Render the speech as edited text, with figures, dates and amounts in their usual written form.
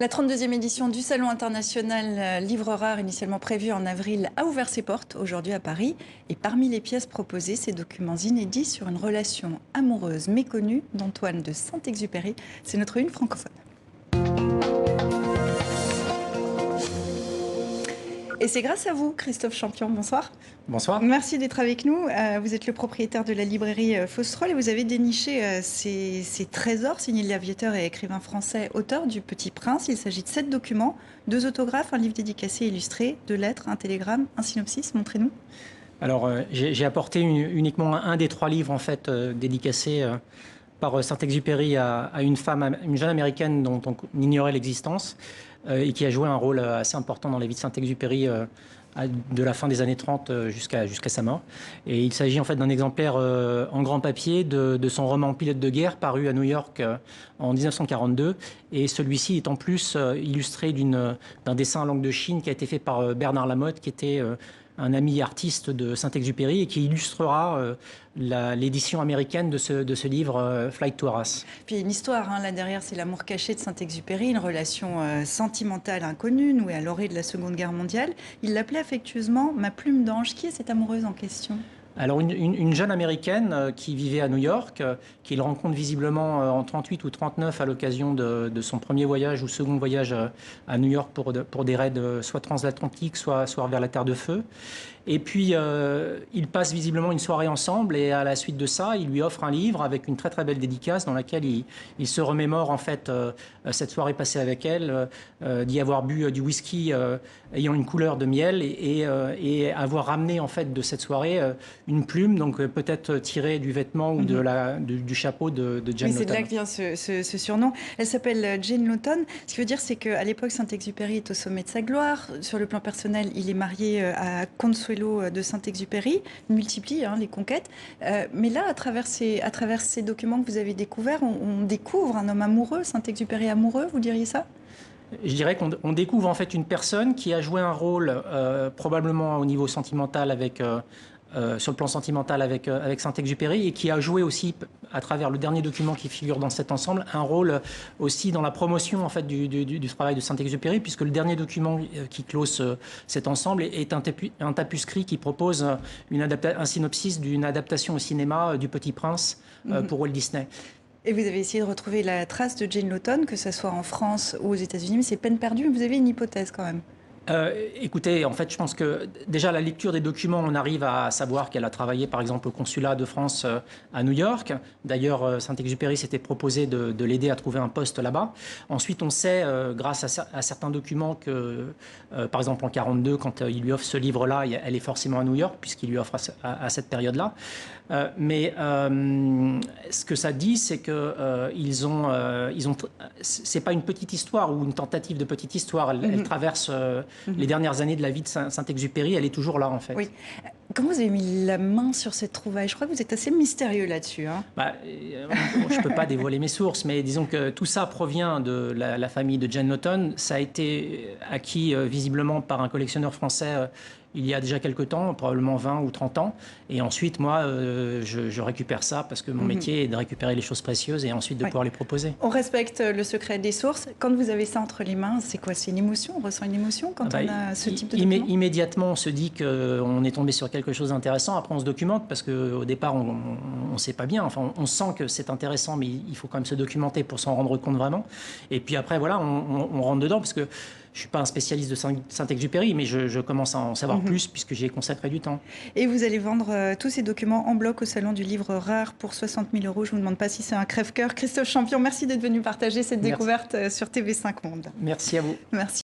La 32e édition du Salon international Livres rares, initialement prévue en avril, a ouvert ses portes aujourd'hui à Paris. Et parmi les pièces proposées, ces documents inédits sur une relation amoureuse méconnue d'Antoine de Saint-Exupéry. C'est notre une francophone. Et c'est grâce à vous, Christophe Champion. Bonsoir. Bonsoir. Merci d'être avec nous. Vous êt le propriétaire de la librairie Faustrol et vous avez déniché ces trésors signés l'aviateur et écrivain français, auteur du Petit Prince. Il s'agit de 7 documents, 2 autographes, un livre dédicacé illustré, 2 lettres, un télégramme, un synopsis. Montrez-nous. Alors, j'ai apporté uniquement un des 3 livres en fait dédicacés par Saint-Exupéry à une femme, une jeune américaine dont on ignorait l'existence et qui a joué un rôle assez important dans la vie de Saint-Exupéry de la fin des années 30 jusqu'à sa mort. Et il s'agit en fait d'un exemplaire en grand papier de son roman Pilote de guerre paru à New York en 1942. Et celui-ci est en plus illustré d'un dessin en langue de Chine qui a été fait par Bernard Lamotte, qui était un ami artiste de Saint-Exupéry et qui illustrera l'édition américaine de ce livre Flight to Arras. Puis il y a une histoire, là derrière, c'est l'amour caché de Saint-Exupéry, une relation sentimentale inconnue, nouée à l'orée de la Seconde Guerre mondiale. Il l'appelait affectueusement ma plume d'ange. Qui est cette amoureuse en question ? Alors une jeune américaine qui vivait à New York, qu'il rencontre visiblement en 38 ou 39 à l'occasion de son premier voyage ou second voyage à New York pour des raids soit transatlantiques, soit vers la Terre de Feu. Et puis, ils passent visiblement une soirée ensemble et à la suite de ça, il lui offre un livre avec une très très belle dédicace dans laquelle il se remémore en fait cette soirée passée avec elle, d'y avoir bu du whisky ayant une couleur de miel et avoir ramené en fait de cette soirée une plume, donc peut-être tirée du vêtement ou du chapeau de Jane Lawton. C'est de là que vient ce surnom. Elle s'appelle Jane Lawton. Ce qui veut dire, c'est qu'à l'époque, Saint-Exupéry est au sommet de sa gloire. Sur le plan personnel, il est marié à Consuelo de Saint-Exupéry, multiplie les conquêtes. Mais là, à travers ces documents que vous avez découverts, on découvre un homme amoureux, Saint-Exupéry amoureux, vous diriez ça ? Je dirais qu'on découvre en fait une personne qui a joué un rôle probablement au niveau sentimental sur le plan sentimental avec Saint-Exupéry et qui a joué aussi, à travers le dernier document qui figure dans cet ensemble, un rôle aussi dans la promotion en fait, du travail de Saint-Exupéry, puisque le dernier document qui close cet ensemble est un tapuscrit qui propose un synopsis d'une adaptation au cinéma du Petit Prince pour Walt Disney. Et vous avez essayé de retrouver la trace de Jane Lawton, que ce soit en France ou aux États-Unis, mais c'est peine perdue. Vous avez une hypothèse quand même. Écoutez, en fait, je pense que déjà à la lecture des documents, on arrive à savoir qu'elle a travaillé, par exemple, au consulat de France à New York. D'ailleurs, Saint-Exupéry s'était proposé de l'aider à trouver un poste là-bas. Ensuite, on sait, grâce à certains documents, que, par exemple, en 1942, quand il lui offre ce livre-là, elle est forcément à New York, puisqu'il lui offre à cette période-là. Mais ce que ça dit, c'est que c'est pas une petite histoire ou une tentative de petite histoire. Elle traverse les dernières années de la vie de Saint-Exupéry. Elle est toujours là, en fait. Oui. Comment vous avez mis la main sur cette trouvaille ? Je crois que vous êtes assez mystérieux là-dessus. Je ne peux pas dévoiler mes sources, mais disons que tout ça provient de la famille de Jane Lawton. Ça a été acquis visiblement par un collectionneur français il y a déjà quelques temps, probablement 20 ou 30 ans. Et ensuite, moi, je récupère ça parce que mon métier est de récupérer les choses précieuses et ensuite de pouvoir les proposer. On respecte le secret des sources. Quand vous avez ça entre les mains, c'est quoi ? C'est une émotion ? On ressent une émotion quand on a ce type de document ? Immédiatement, on se dit qu'on est tombé sur quelque chose d'intéressant. Après, on se documente parce qu'au départ, on ne sait pas bien. Enfin, on sent que c'est intéressant, mais il faut quand même se documenter pour s'en rendre compte vraiment. Et puis après, voilà, on rentre dedans parce que je ne suis pas un spécialiste de Saint-Exupéry, mais je commence à en savoir plus puisque j'y ai consacré du temps. Et vous allez vendre tous ces documents en bloc au Salon du Livre Rare pour 60 000 €. Je ne vous demande pas si c'est un crève-cœur. Christophe Champion, merci d'être venu partager cette découverte sur TV5 Monde. Merci à vous. Merci.